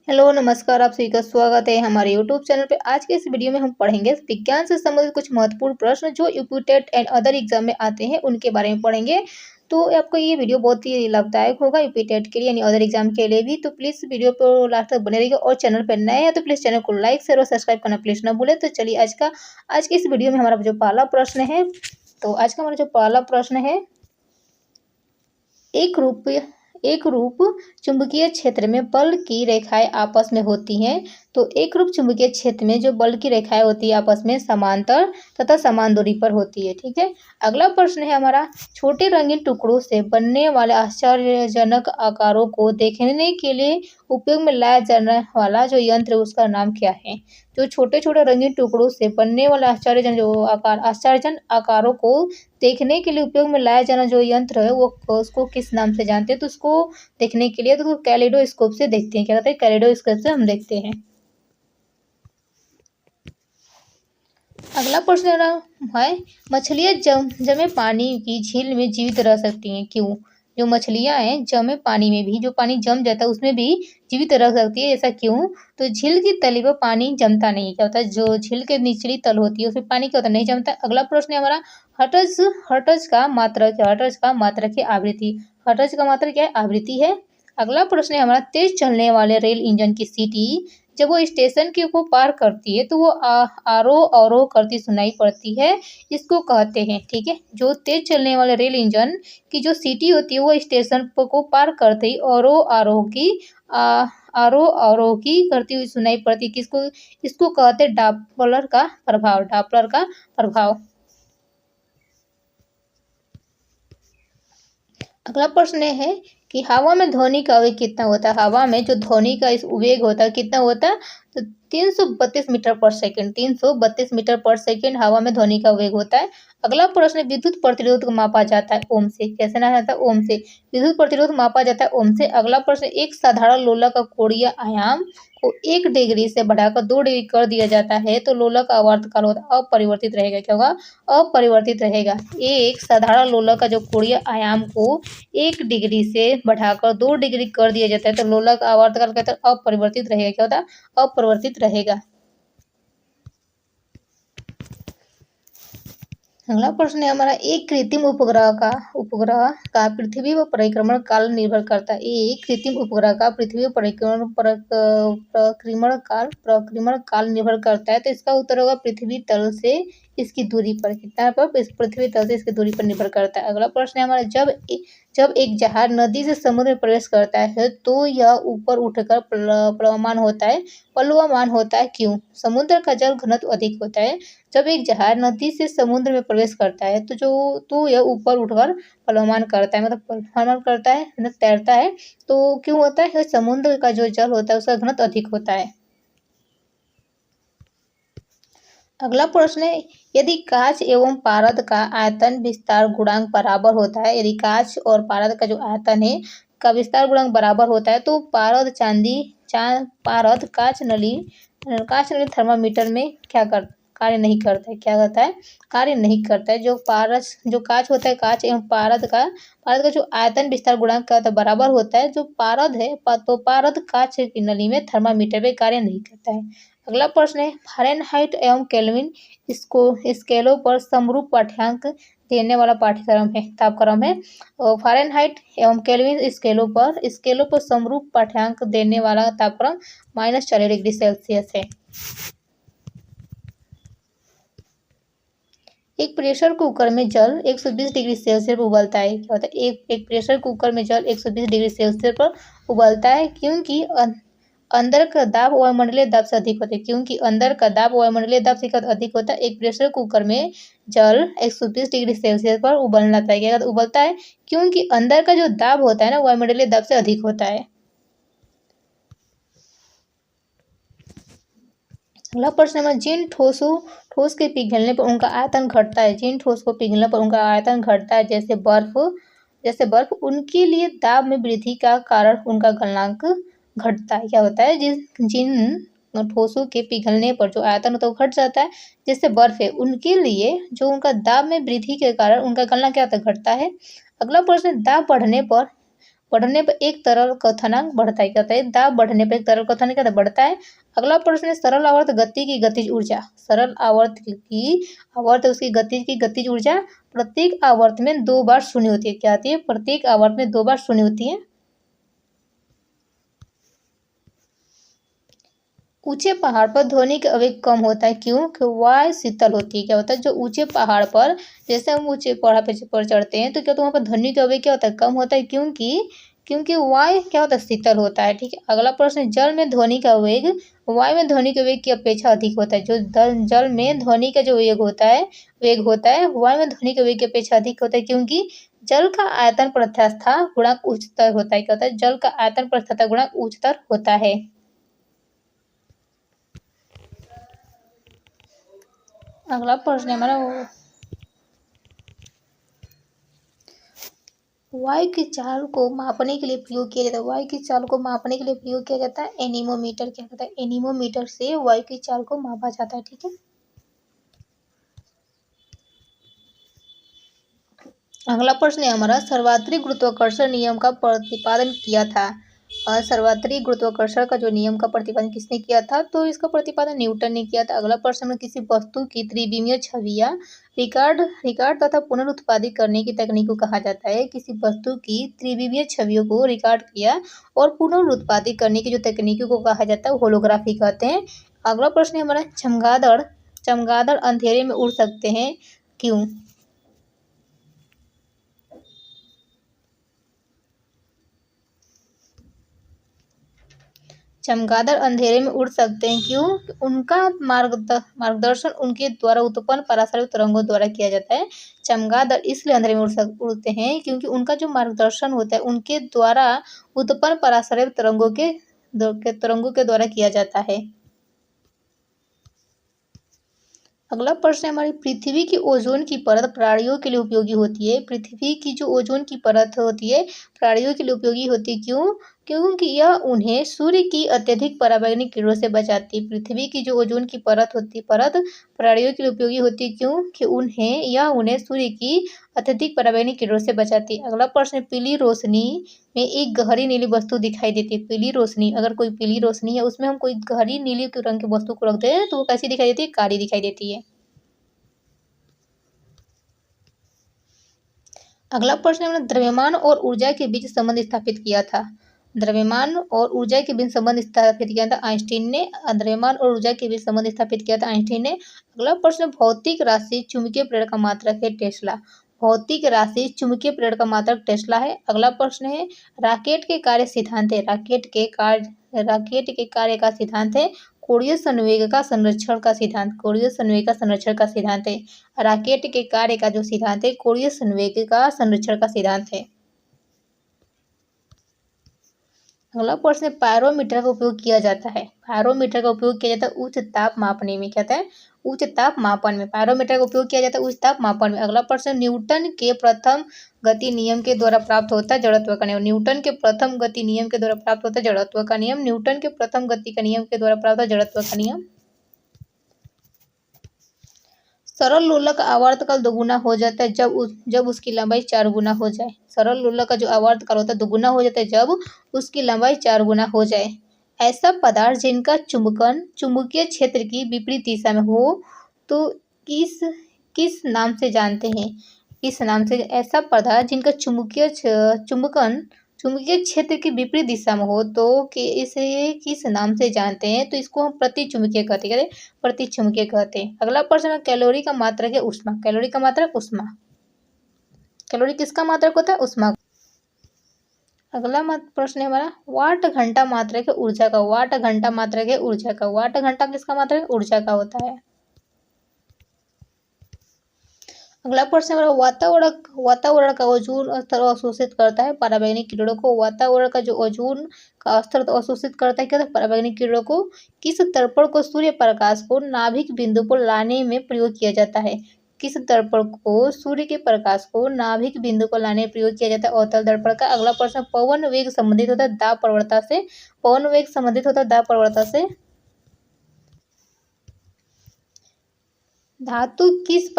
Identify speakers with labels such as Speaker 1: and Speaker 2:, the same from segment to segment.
Speaker 1: Hello नमस्कार, आप सभी का स्वागत है हमारे यूट्यूब चैनल पे। आज के इस वीडियो में हम पढ़ेंगे विज्ञान से संबंधित कुछ महत्वपूर्ण प्रश्न जो यूपीटेट एंड अदर एग्जाम में आते हैं उनके बारे में पढ़ेंगे। तो आपको ये वीडियो बहुत ही लाभदायक होगा यूपीटेट के लिए यानी अदर एग्जाम के लिए भी। तो प्लीज़ वीडियो को लास्ट तक बने रहिएगा और चैनल पर नए हैं तो प्लीज़ चैनल को लाइक शेयर और सब्सक्राइब करना प्लीज़ ना भूलें। तो चलिए आज के इस वीडियो में हमारा जो पहला प्रश्न है, तो आज का हमारा जो पहला प्रश्न है, एक रूप एक रूप चुंबकीय क्षेत्र में बल की रेखाएं आपस में होती हैं। तो एक रूप चुंबकीय क्षेत्र में जो बल की रेखाएं होती है आपस में समांतर तथा समान दूरी पर होती है। ठीक है। अगला प्रश्न है हमारा, छोटे रंगीन टुकड़ों से बनने वाले आश्चर्यजनक आकारों को देखने के लिए उपयोग में लाया जाने वाला जो यंत्र है उसका नाम क्या है। जो छोटे छोटे रंगीन टुकड़ों से बनने वाले आश्चर्यजन आकारों को देखने के लिए उपयोग में लाया जाना जो यंत्र है वो उसको किस नाम से जानते हैं। तो उसको देखने के लिए तो कैलिडोस्कोप से देखते हैं। क्या कहते हैं? कैलिडोस्कोप से हम देखते हैं। अगला प्रश्न है, मछलियां जमे पानी की झील में जीवित रह सकती हैं, क्यों। जो मछलियां हैं जमे पानी में भी, जो पानी जम जाता है उसमें भी जीवित रह सकती है, ऐसा क्यों। तो झील की तली पर पानी जमता नहीं। क्या होता है, जो झील के निचली तल होती है उसमें पानी क्या होता है, नहीं जमता। अगला प्रश्न है हमारा, हर्ट्ज का मात्रक है। हर्ट्ज का मात्रक है आवृत्ति। हर्ट्ज का मात्रक क्या है, आवृत्ति है। अगला प्रश्न है हमारा, तेज चलने वाले रेल इंजन की सीटी जब वो स्टेशन को पार करती है तो वो आरोह अवरोह करती सुनाई पड़ती है, इसको कहते हैं। ठीक है। जो तेज चलने वाले रेल इंजन की जो सीटी होती है वो स्टेशन को पार करते ही आरोह अवरोह की करती हुई सुनाई पड़ती है। किसको, इसको कहते हैं डॉपलर का प्रभाव। डॉपलर का प्रभाव। अगला प्रश्न है कि हवा में ध्वनि का वेग कितना होता है। हवा में जो ध्वनि का इस वेग होता है कितना होता है, तो 332 मीटर पर सेकंड। 332 मीटर पर सेकंड हवा में ध्वनि का वेग होता है। अगला प्रश्न, विद्युत प्रतिरोध को मापा जाता है ओम से। कैसे ना जाता है, ओम से। विद्युत प्रतिरोध मापा जाता है ओम से। अगला प्रश्न, एक साधारण लोला का कोणीय आयाम को 1 डिग्री से बढ़ाकर 2 डिग्री कर दिया जाता है तो लोला का आवर्तकाल होता है अपरिवर्तित रहेगा। क्या होगा, अपरिवर्तित रहेगा। एक साधारण लोला का जो कोणीय आयाम को 1 डिग्री से बढ़ाकर 2 डिग्री कर दिया जाता है तो लोला का आवर्तकाल कहता है अपरिवर्तित रहेगा। क्या होता है, अपरिवर्तित रहेगा। अगला प्रश्न है हमारा, एक कृत्रिम उपग्रह का पृथ्वी पर परिक्रमण काल निर्भर करता है। एक कृत्रिम उपग्रह का पृथ्वी पर परिक्रमण काल निर्भर करता है। तो इसका उत्तर होगा पृथ्वी तल से इसकी दूरी पर। कितना पर, इस पृथ्वी तल से इसकी दूरी पर निर्भर करता है। अगला प्रश्न है हमारा, जब एक जहाज नदी से समुद्र में प्रवेश करता है तो यह ऊपर उठकर प्लवमान होता है, क्यों। समुद्र का जल घनत्व अधिक होता है। जब एक जहाज नदी से समुद्र में प्रवेश करता है तो यह ऊपर उठकर प्लवमान करता है, मतलब प्लवमान करता है, मतलब तैरता है। तो क्यों होता है, समुद्र का जो जल होता है उसका घनत्व अधिक होता है। अगला प्रश्न है, यदि कांच एवं पारद का आयतन विस्तार गुणांक बराबर होता है, यदि कांच और पारद का जो आयतन है का विस्तार गुणांक बराबर होता है तो पारद कांच नली थर्मामीटर में कार्य नहीं करता है। क्या करता है, कार्य नहीं करता है। जो कांच होता है, कांच एवं पारद का जो आयतन विस्तार गुणांक का बराबर होता है। जो पारद है तो पारद कांच की नली में थर्मामीटर पे कार्य नहीं करता है। अगला प्रश्न है, फ़ारेनहाइट एवं केल्विन स्केलों पर समरूप पाठ्यांक देने वाला तापक्रम है। और फ़ारेनहाइट एवं केल्विन स्केलों पर समरूप पाठ्यांक देने वाला तापक्रम -40 डिग्री सेल्सियस है। एक प्रेशर कुकर में जल 120 डिग्री सेल्सियस पर उबलता है। क्या होता है, एक प्रेशर कुकर में जल 120 डिग्री सेल्सियस पर उबलता है क्योंकि अंदर का दाब वायुमंडलीय दाब से अधिक होता है। क्योंकि अंदर का दाब वायुमंडलीय दाब से अधिक होता है। एक प्रेशर कुकर में जल 120 डिग्री सेल्सियस पर उबलना चाहिए। क्या उबलता है, क्योंकि अंदर का जो दाब होता है ना वायुमंडलीय दाब से अधिक होता है। अगला प्रश्न है, जिन ठोस के पिघलने पर उनका आयतन घटता है। जिन ठोस को पिघलने पर उनका आयतन घटता है जैसे बर्फ, उनके लिए दाब में वृद्धि का कारण उनका गलनांक घटता है। क्या होता है, जिन ठोसों के पिघलने पर जो आयतन होता है वो घट जाता है, जैसे बर्फ है, उनके लिए जो उनका दाब में वृद्धि के कारण उनका गलनांक क्या होता है, घटता है। अगला प्रश्न, दाब बढ़ने पर एक तरल कथनांक बढ़ता है। क्या होता है? दाब बढ़ने पर एक तरल कथनांक क्या बढ़ता है। अगला प्रश्न है सरल आवर्त गति की गतिज ऊर्जा। सरल आवर्त उसकी गतिज ऊर्जा प्रत्येक आवर्त में 2 बार शून्य होती है। क्या आती है? प्रत्येक आवर्त में 2 बार शून्य होती है। ऊंचे पहाड़ पर ध्वनि का आवेग कम होता है। क्यों? कि वायु शीतल होती है। क्या होता है? जो ऊंचे पहाड़ पर, जैसे हम ऊंचे पहाड़ पर चढ़ते हैं तो क्या, तो वहाँ पर ध्वनि का आवेग क्या होता है? कम होता है। क्योंकि वायु क्या होता है? शीतल होता है। ठीक है। अगला प्रश्न है जल में ध्वनि का वेग वायु में ध्वनि के वेग की अपेक्षा अधिक होता है। जो जल में ध्वनि का जो वेग होता है वायु में ध्वनि के वेग की अपेक्षा अधिक होता है। क्योंकि जल का आयतन प्रत्यास्थता गुणक उच्चतर होता है। क्या होता है? जल का आयतन प्रत्यास्थता गुणक उच्चतर होता है। अगला प्रश्न है हमारा वायु की चाल को मापने के लिए प्रयोग किया जाता है। वायु की चाल को मापने के लिए प्रयोग किया जाता है एनीमोमीटर। क्या कहता है? एनीमोमीटर से वायु की चाल को मापा जाता है। ठीक है। अगला प्रश्न है हमारा सर्वात्रिक गुरुत्वाकर्षण नियम का प्रतिपादन किया था। सर्वात्रिक गुरुत्वाकर्षण का जो नियम का प्रतिपादन किसने किया था? तो इसका प्रतिपादन न्यूटन ने किया था। अगला प्रश्न में किसी वस्तु की त्रिविमीय छवियां रिकॉर्ड तथा पुनरुत्पादित करने की तकनीक को कहा जाता है। किसी वस्तु की त्रिविमीय छवियों को रिकॉर्ड किया और पुनरुत्पादित करने की जो तकनीकों को कहा जाता है होलोग्राफी कहते हैं। अगला प्रश्न है हमारा चमगादड़ अंधेरे में उड़ सकते हैं। क्यों? चमगादड़ अंधेरे में उड़ सकते हैं। क्यों? उनका मार्गदर्शन उनके द्वारा उत्पन्न परासरिक तरंगों द्वारा किया जाता है। चमगादड़ इसलिए अंधेरे में उड़ते हैं क्योंकि उनका जो मार्गदर्शन होता है उनके द्वारा उत्पन्न परासरिक तरंगों के द्वारा किया जाता है। अगला प्रश्न है हमारी पृथ्वी की ओजोन की परत प्राणियों के लिए उपयोगी होती है। पृथ्वी की जो ओजोन की परत होती है प्राणियों के लिए उपयोगी होती है। क्यों? क्योंकि यह उन्हें सूर्य की अत्यधिक पराबैंगनी किरणों से बचाती है। पृथ्वी की जो ओजोन की परत प्राणियों के लिए उपयोगी होती है। क्यों? कि उन्हें सूर्य की अत्यधिक पराबैंगनी किरणों से बचाती है। अगला प्रश्न है पीली रोशनी में एक गहरी नीली वस्तु दिखाई देती है। पीली रोशनी, अगर कोई पीली रोशनी है उसमें हम कोई गहरी नीली रंग की वस्तु को रखते हैं तो वो कैसी दिखाई देती है? काली दिखाई देती है। अगला प्रश्न है द्रव्यमान और ऊर्जा के बीच संबंध स्थापित किया था। द्रव्यमान और ऊर्जा के बीच संबंध स्थापित किया था आइंस्टीन ने। द्रव्यमान और ऊर्जा के बीच संबंध स्थापित किया था आइंस्टीन ने। अगला प्रश्न भौतिक राशि चुंबकीय प्रेरण का मात्रक है टेस्ला। भौतिक राशि चुंबकीय प्रेरण का मात्रक टेस्ला है। अगला प्रश्न है राकेट के कार्य सिद्धांत है। राकेट के कार्य का सिद्धांत है कोणीय संवेग का संरक्षण का सिद्धांत। कोणीय संवेग का संरक्षण का सिद्धांत है। राकेट के कार्य का जो सिद्धांत है कोणीय संवेग का संरक्षण का सिद्धांत है। अगला प्रश्न पायरोमीटर का उपयोग किया जाता है। पायरोमीटर का उपयोग किया जाता है उच्च ताप मापने में। क्या होता है? उच्च ताप मापन में पायरोमीटर का उपयोग किया जाता है उच्च ताप मापन में। अगला प्रश्न न्यूटन के प्रथम गति नियम के द्वारा प्राप्त होता है जड़त्व का नियम। न्यूटन के प्रथम गति नियम के द्वारा प्राप्त होता है जड़त्व का नियम। न्यूटन के प्रथम गति का नियम के द्वारा प्राप्त होता है जड़त्व का नियम। सरल लोलक का आवर्तकाल दोगुना हो जाता है जब उसकी लंबाई 4 गुना हो जाए। सरल लोलक का जो आवर्तकाल होता है दोगुना हो जाता है जब उसकी लंबाई 4 गुना हो जाए। ऐसा पदार्थ जिनका चुंबकन चुंबकीय क्षेत्र की विपरीत दिशा में हो तो किस किस नाम से जानते हैं? किस नाम से? ऐसा पदार्थ जिनका चुंबकन चुंबकीय क्षेत्र की विपरीत दिशा में हो तो कि इसे किस नाम से जानते हैं? तो इसको हम प्रतिचुंबकीय कहते हैं। प्रतिचुंबकीय कहते हैं। अगला प्रश्न है कैलोरी का मात्रक है ऊष्मा। कैलोरी का मात्रक ऊष्मा। कैलोरी किसका मात्रक होता है? ऊष्मा। अगला प्रश्न है हमारा वाट घंटा मात्रक है ऊर्जा का। वाट घंटा मात्रक है ऊर्जा का। वाट घंटा किसका मात्रक है? ऊर्जा का होता है। अगला प्रश्न है वातावरण का ओजोन स्तर अवशोषित करता है पराबैंगनी किरणों को। वातावरण का जो ओजोन का स्तर अवशोषित करता है क्या? पराबैंगनी किरणों को। किस दर्पण को सूर्य प्रकाश को नाभिक बिंदु पर लाने में प्रयोग किया जाता है? किस दर्पण को सूर्य के प्रकाश को नाभिक बिंदु पर लाने में प्रयोग किया जाता है? अवतल दर्पण का। अगला प्रश्न पवन वेग संबंधित होता है दाब प्रवणता से। पवन वेग संबंधित होता है दाब प्रवणता से। धातु किस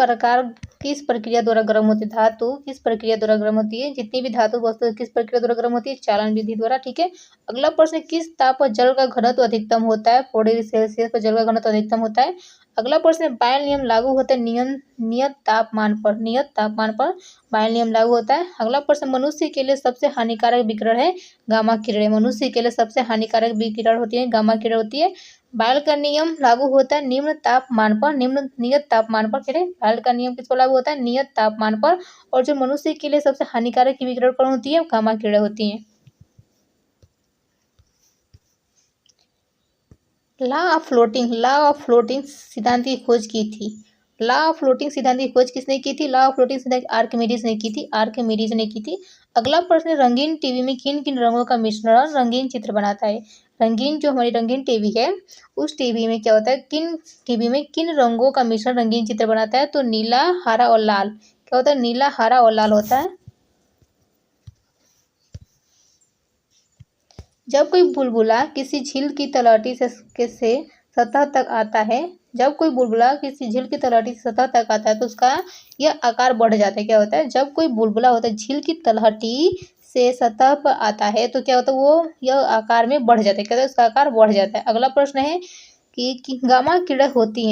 Speaker 1: प्रक्रिया द्वारा गर्म होती है? धातु किस प्रक्रिया द्वारा गर्म होती है? जितनी भी धातु वस्तु किस प्रक्रिया द्वारा गर्म होती है? चालन विधि द्वारा। ठीक है। अगला प्रश्न, किस ताप पर जल का घनत्व अधिकतम होता है? 4 डिग्री सेल्सियस पर जल का घनत्व अधिकतम होता है। अगला प्रश्न, बायल नियम लागू होता है नियत तापमान पर बायल नियम लागू होता है। अगला प्रश्न, मनुष्य के लिए सबसे हानिकारक विकिरण है गामा किरणें। मनुष्य के लिए सबसे हानिकारक विकिरण होती है गामा किरण होती है। बायल का नियम लागू होता है नियत तापमान पर। बायल का नियम किसको लागू होता है? नियत तापमान पर। और जो मनुष्य के लिए सबसे हानिकारक विकिरण कौन होती है? गामा किरणें होती हैं। लॉ ऑफ फ्लोटिंग सिद्धांत की खोज की थी। लॉ ऑफ फ्लोटिंग सिद्धांत की खोज किसने की थी? लॉ ऑफ फ्लोटिंग सिद्धांत आर्किमिडीज ने की थी। अगला प्रश्न, रंगीन टीवी में किन किन रंगों का मिश्रण रंगीन चित्र बनाता है? जो हमारी रंगीन टीवी है, उस टीवी में क्या होता है? किन रंगों का मिश्रण रंगीन चित्र बनाता है? तो नीला, हरा और लाल। क्या होता है? नीला, हरा और लाल होता है। जब कोई बुलबुला किसी झील की तलहटी से सतह तक आता है तो उसका यह आकार बढ़ जाता है। क्या होता है? जब कोई बुलबुला होता है झील की तलहटी से सतह पर आता है तो क्या होता है? वो यह आकार में बढ़ जाता है। क्या होता है? उसका आकार बढ़ जाता है। अगला प्रश्न है कि गामा किरणें होती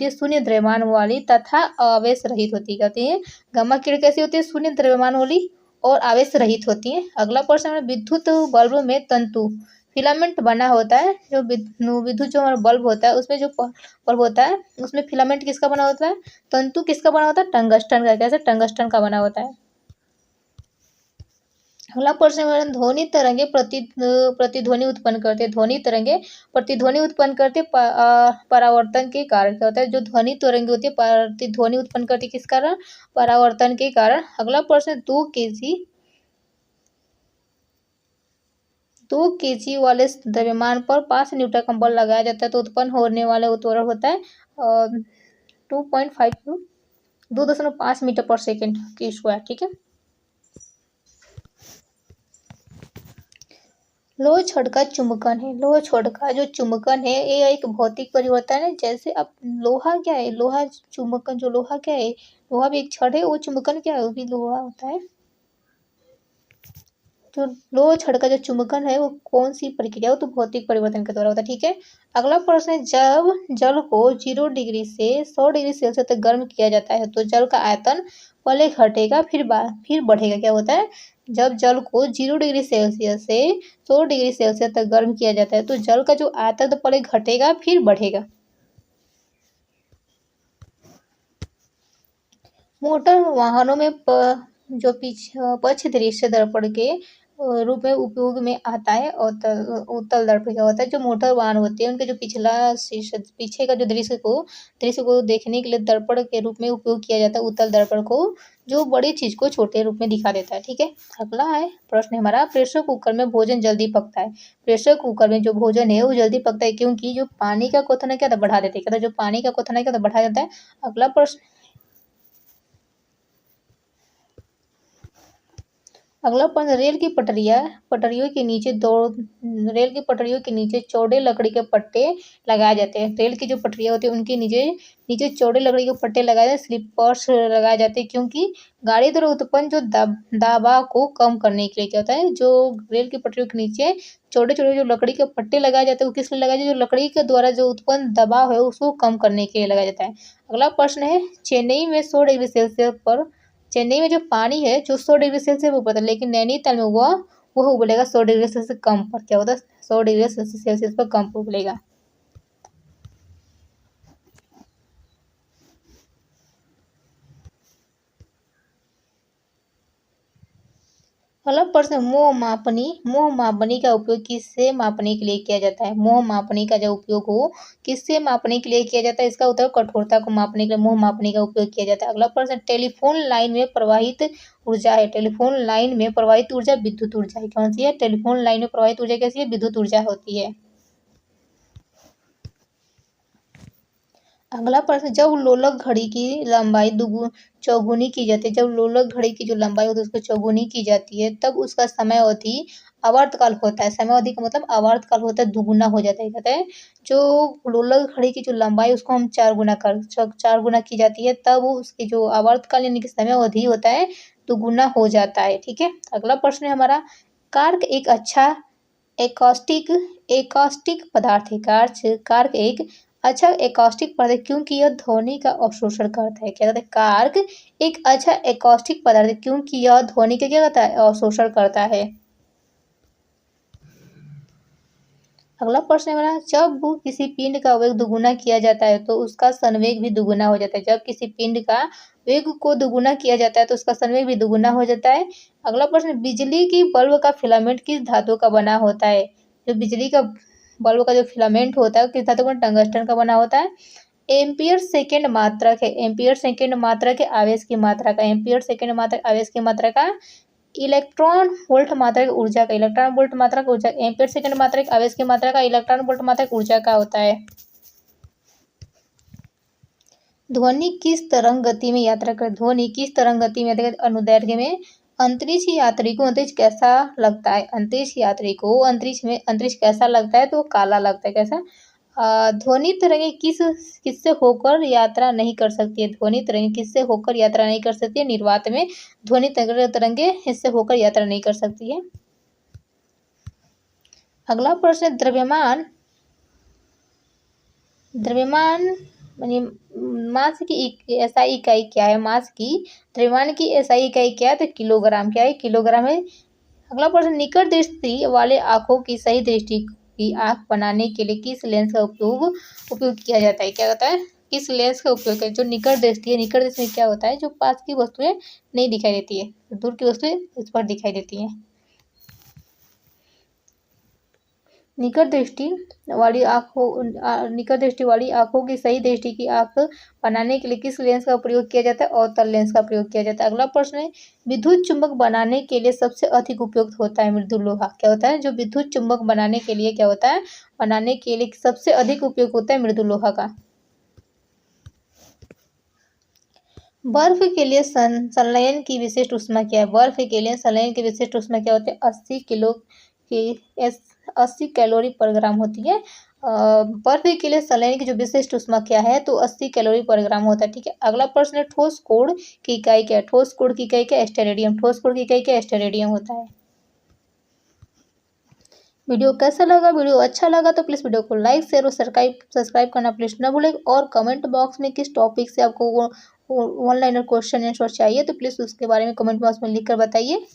Speaker 1: है शून्य द्रव्यमान वाली तथा आवेश रहित होती है। गामा किरण कैसी होती है? शून्य द्रव्यमान वाली और आवेश रहित होती है। अगला प्रश्न है, विद्युत बल्ब में तंतु फिलामेंट बना होता है। जो विद्युत जो हमारा बल्ब होता है उसमें जो बल्ब होता है उसमें फिलामेंट किसका बना होता है? तंतु किसका बना होता है? टंगस्टन का। कैसे? टंगस्टन का बना होता है। अगला प्रश्न है, ध्वनि तरंगे प्रतिध्वनि उत्पन्न करते परावर्तन के कारण। क्या होता है? जो ध्वनि तरंगे होती है प्रतिध्वनि उत्पन्न करती किस कारण? परावर्तन के कारण। अगला प्रश्न, 2 kg वाले द्रव्यमान पर 5 न्यूटन का बल लगाया जाता है तो उत्पन्न होने वाला त्वरण होता है 2.5 मीटर पर सेकेंड की स्क्वायर। ठीक है। लोह छड़ का जो चुंबकन है ये एक भौतिक परिवर्तन है। जैसे अब लोहा क्या है? लोहा क्या है? लोहा भी एक छड़ है। वो चुंबकन क्या है? वो भी लोहा होता है। जो लोह छड़ का जो चुंबकन है वो कौन सी प्रक्रिया? वो तो भौतिक परिवर्तन के द्वारा होता है। ठीक है। अगला प्रश्न है, जब जल को 0 डिग्री से 100 डिग्री सेल्सियस तक गर्म किया जाता है तो जल का आयतन पहले घटेगा फिर बढ़ेगा। क्या होता है? जब जल को 0 डिग्री सेल्सियस से 100 डिग्री सेल्सियस तक गर्म किया जाता है तो जल का जो आयतन तो पहले घटेगा फिर बढ़ेगा। मोटर वाहनों में जो पक्ष दृश्य दर्पण के रूप में उपयोग में आता है। और उत्तल दर्पण क्या होता है? जो मोटर वाहन होते हैं उनके जो पीछे का जो दृश्य को देखने के लिए दर्पण के रूप में उपयोग किया जाता है उत्तल दर्पण को, जो बड़ी चीज को छोटे रूप में दिखा देता है। ठीक है। अगला है प्रश्न हमारा, प्रेशर कुकर में भोजन जल्दी पकता है। प्रेशर कुकर में जो भोजन है वो जल्दी पकता है क्योंकि जो पानी का क्वथन है क्या था? बढ़ा देते हैं। क्या था? जो पानी का क्वथन है क्या था? बढ़ा देता है। अगला प्रश्न, रेल की पटरियों के नीचे चौड़े लकड़ी के पट्टे लगाए जाते हैं। रेल की जो पटरियां होती है उनके नीचे चौड़े लकड़ी के पट्टे लगाए जाते हैं, स्लीपर्स लगाए जाते हैं क्योंकि गाड़ी द्वारा उत्पन्न जो दबाव को कम करने के लिए। क्या होता है? जो रेल की पटरियों के नीचे छोटे छोटे जो लकड़ी के पट्टे लगाए जाते हैं वो किस लिए लगाए जाते हैं? जो लकड़ी के द्वारा जो उत्पन्न दबाव है उसको कम करने के लिए लगाया जाता है। अगला प्रश्न है, चेन्नई में जो पानी है जो 100 डिग्री सेल्सियस ऊपर था लेकिन नैनीताल में वह उबलेगा 100 डिग्री सेल्सियस से कम पर। क्या होता है? 100 डिग्री सेल्सियस पर कम पर उबलेगा। अगला प्रश्न, मोह मापनी का उपयोग किससे मापने के लिए किया जाता है? मोह मापनी का जो उपयोग हो किससे मापने के लिए किया जाता है? इसका उत्तर कठोरता को मापने के लिए मोह मापनी का उपयोग किया जाता है। अगला प्रश्न, टेलीफोन लाइन में प्रवाहित ऊर्जा विद्युत ऊर्जा है। कौन सी है? टेलीफोन लाइन में प्रवाहित ऊर्जा कैसी है? विद्युत ऊर्जा होती है। अगला प्रश्न, जब लोलक घड़ी की लंबाई चौगुनी की जाती है, जब लोलक घड़ी की जो लंबाई होती है उसको चौगुनी की जाती है तब उसका समय अवधि आवर्तकाल होता है, समयावधि का मतलब आवर्तकाल होता है, दुगुना हो जाता है। कहते हैं जो गोलक घड़ी की जो लंबाई उसको हम 4 गुना 4 गुना की जाती है, तब उसकी जो आवर्तकाल यानी कि समयावधि होता है दुगुना हो जाता है। ठीक है, अगला प्रश्न है हमारा, कार्क एक अच्छा एकॉस्टिक एकॉस्टिक पदार्थ है। कार्क एक अच्छा एकॉस्टिक पदार्थ है क्योंकि यह ध्वनि का अवशोषण करता है। क्या कहते हैं, कार्क एक अच्छा एकॉस्टिक पदार्थ है क्योंकि यह ध्वनि का क्या करता है, अवशोषण करता है। अगला प्रश्न है हमारा, जब किसी पिंड का वेग दुगुना किया जाता है तो उसका संवेग भी दुगुना हो जाता है। जब किसी पिंड का वेग को दुगुना किया जाता है तो उसका संवेग भी दुगुना हो जाता है। अगला प्रश्न, बिजली की बल्ब का फिलामेंट किस धातु का बना होता है। जो बिजली का बल्ब का जो फिलामेंट होता है वो किस धातु का, टंगस्टन का बना होता है। एम्पियर सेकेंड मात्रक है, एम्पियर सेकेंड मात्रक है आवेश की मात्रा का, एम्पियर सेकेंड मात्रक आवेश की मात्रा का। इलेक्ट्रॉन वोल्ट मात्रक ऊर्जा का, इलेक्ट्रॉन वोल्ट मात्रक ऊर्जा, एम्पीयर सेकंड मात्रक आवेश की मात्रा का, इलेक्ट्रॉन वोल्ट मात्रक ऊर्जा का होता है। ध्वनि किस तरंग गति में यात्रा कर, ध्वनि किस तरंग गति में यात्रा कर, अनुदैर्घ्य में। अंतरिक्ष यात्री को अंतरिक्ष कैसा लगता है, अंतरिक्ष यात्री को अंतरिक्ष में अंतरिक्ष कैसा लगता है, तो काला लगता है। कैसा, ध्वनि तरंगे किससे होकर यात्रा नहीं कर सकती है, ध्वनि तरंगे किससे होकर यात्रा नहीं कर सकती है, निर्वात में ध्वनि तरंगे इससे होकर यात्रा नहीं कर सकती है। अगला प्रश्न, द्रव्यमान द्रव्यमान यानी मास की एसआई इकाई क्या है, मास की द्रव्यमान की एसआई इकाई क्या है, तो किलोग्राम। क्या है, किलोग्राम है। अगला प्रश्न, निकट दृष्टि वाले आंखों की सही दृष्टि की आंख बनाने के लिए किस लेंस का उपयोग किया जाता है। क्या होता है, किस लेंस का उपयोग है। जो निकट दृष्टि है, निकट दृष्टि में क्या होता है, जो पास की वस्तुएं नहीं दिखाई देती है, दूर की वस्तुएं उस पर दिखाई देती हैं। निकट दृष्टि वाली आंखों की सही दृष्टि की आंख बनाने के लिए किस लेंस का प्रयोग किया जाता है, अवतल लेंस का प्रयोग किया जाता है। अगला प्रश्न है, विद्युत चुंबक बनाने के लिए सबसे अधिक उपयुक्त होता है मृदु लोहा। क्या होता है, जो विद्युत चुंबक बनाने के लिए क्या होता है, बनाने के लिए सबसे अधिक उपयोग होता है मृदु लोहा का। बर्फ के लिए संलयन की विशिष्ट ऊष्मा क्या है, बर्फ के लिए संलयन की विशिष्ट ऊष्मा क्या होती है, 80 कैलोरी पर ग्राम होती है। बर्फ के लिए संलयन की जो विशिष्ट ऊष्मा क्या है, तो 80 कैलोरी पर ग्राम होता है। ठीक है, अगला प्रश्न है, ठोस कोण की इकाई क्या है, ठोस कोण की इकाई क्या, स्टेरेडियम, ठोस कोण की इकाई क्या, स्टेरेडियम होता है। वीडियो कैसा लगा, वीडियो अच्छा लगा तो प्लीज़ वीडियो को लाइक शेयर और सब्सक्राइब करना प्लीज़ ना भूलें। और कमेंट बॉक्स में किस टॉपिक से आपको वो ऑनलाइन क्वेश्चन आंसर चाहिए तो प्लीज़ उसके बारे में कमेंट बॉक्स में लिख कर बताइए।